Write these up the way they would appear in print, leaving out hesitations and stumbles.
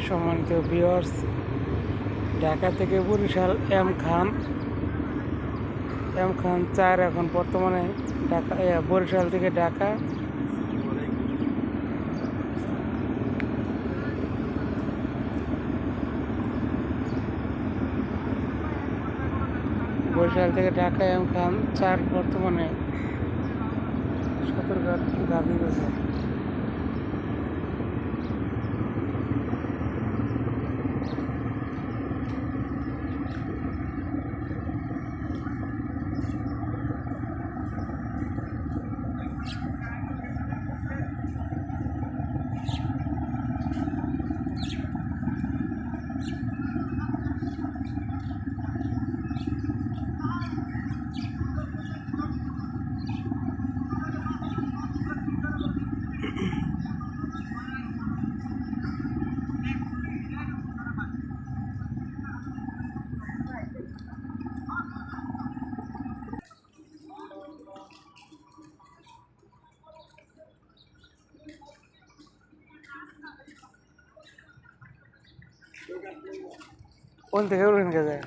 সম্মানিত ভিউয়ার্স, ঢাকা থেকে বরিশাল এম খান 4 এখন বর্তমানে ঢাকা বরিশাল থেকে ঢাকা এম খান 4 বর্তমানে সতর্কতা দাবি করেছে। কোন থেকে উঠেন গেছে?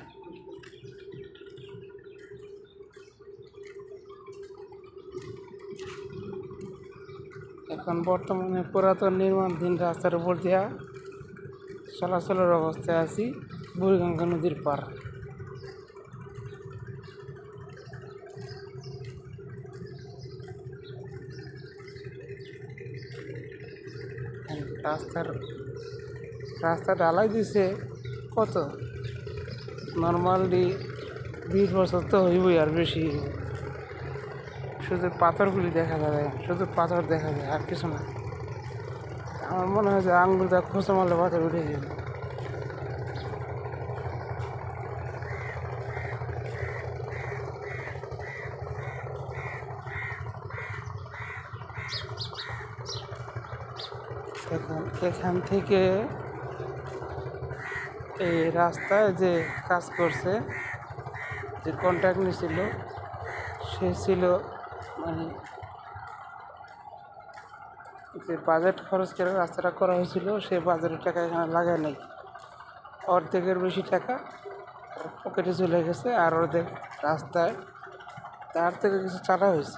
এখন বর্তমানে পুরাতন নির্মাণধীন রাস্তার উপর দিয়া চলাচলের অবস্থায় আছি বুড়িগঙ্গা নদীর পার। রাস্তা ঢালাই দিছে কত, নর্মালি 20 বছর তো হইবই, আর বেশি। শুধু পাথরগুলি দেখা যায়, শুধু পাথর দেখা যায়, আর কিছু না। আমার মনে হয় যে আঙ্গুলটা খোঁচা মারলে পাথর উঠে যাবে। এখান থেকে এই রাস্তায় যে কাজ করছে, যে কন্ট্রাক্ট নিয়েছিল, সে ছিল মানে যে বাজেট খরচ করে রাস্তাটা করা হয়েছিল, সে বাজেটের টাকা এখানে লাগায় নাই। অর্ধেকের বেশি টাকা পকেটে চলে গেছে, আর অর্ধেক রাস্তায় তার থেকে কিছু চাঁদা হয়েছে।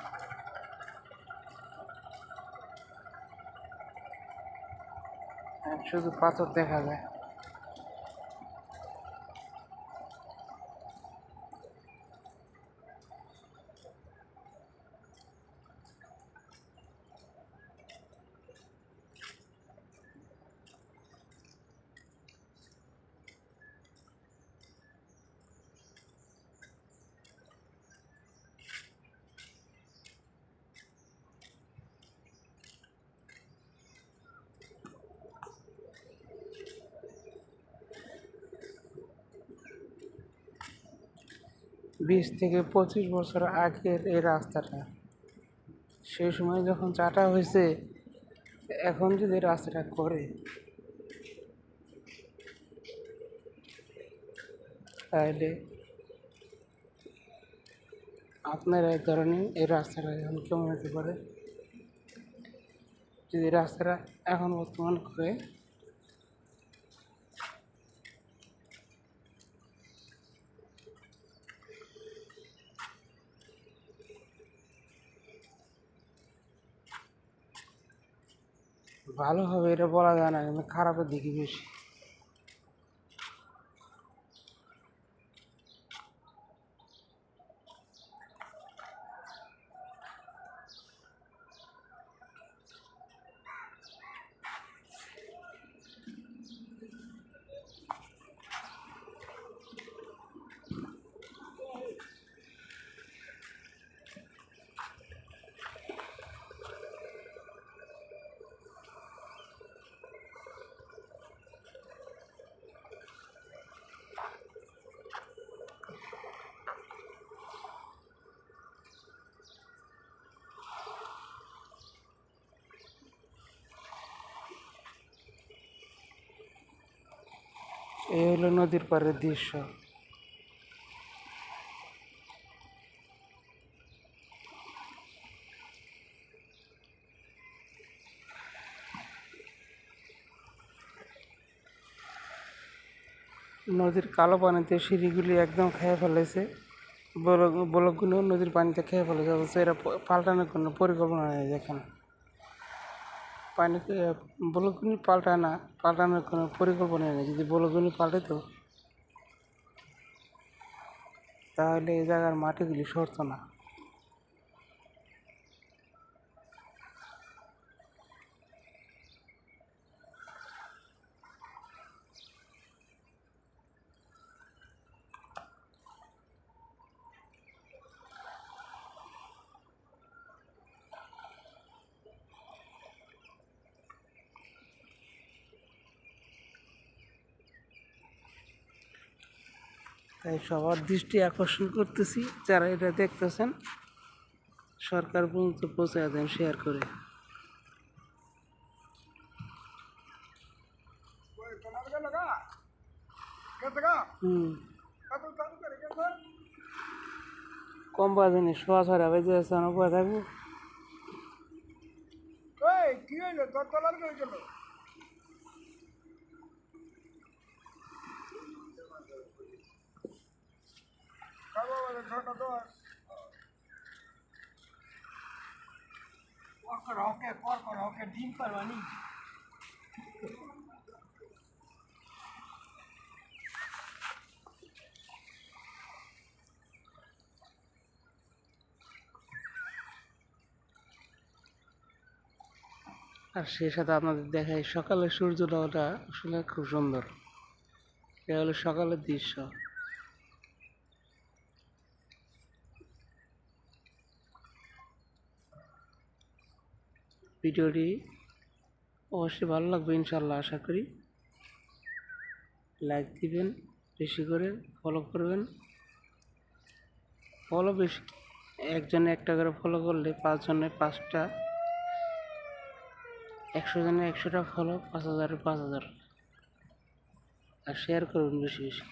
শুধু পাথর দেখা যায়। বিশ থেকে 25 বছর আগের এই রাস্তাটা, সেই সময় যখন চাটা হয়েছে, এখন যদি রাস্তাটা করে, তাহলে আপনারা এই ধরনের এই রাস্তাটা এখন কেমন হতে পারে। যদি রাস্তাটা এখন বর্তমান করে, ভালো হবে এটা বলা যায় না, কিন্তু খারাপের দিকে বেশি। এই হলো নদীর পাড়ের দৃশ্য। নদীর কালো পানিতে সিঁড়িগুলি একদম খেয়ে ফেলেছে। ব্লকগুলো নদীর পানিতে খেয়ে ফেলেছে, অথচ এরা পাল্টানোর কোনো পরিকল্পনা নেই। দেখেন পানিতে ব্লকগুলি পাল্টানোর কোনো পরিকল্পনা নেই। যদি ব্লকগুলি পাল্টাতো তাহলে এই জায়গার মাটিগুলি সরতো না। তাই সবার দৃষ্টি আকর্ষণ করতেছি, যারা এটা দেখতেছেন সরকার পর্যন্ত পৌঁছায় দেন শেয়ার করে। কম বাজেনি শোয়া ছড়া বেজে আছে, অনুপা থাকবো। কি হইলো তোর তলার কই গেল? ডিম পারবানি। আর সেই সাথে আপনাদের দেখাই সকালের সূর্যোদয়টা আসলে খুব সুন্দর। এটা হলো সকালের দৃশ্য। ভিডিওটি অবশ্যই ভালো লাগবে ইনশাল্লাহ, আশা করি। লাইক দিবেন বেশি করে, ফলো করবেন। ফলো বেশি, একজনে একটা করে ফলো করলে 5 জনে 5টা, 100 জনে 100টা ফলো, 5,000-এ 5,000। আর শেয়ার করুন বেশি বেশি।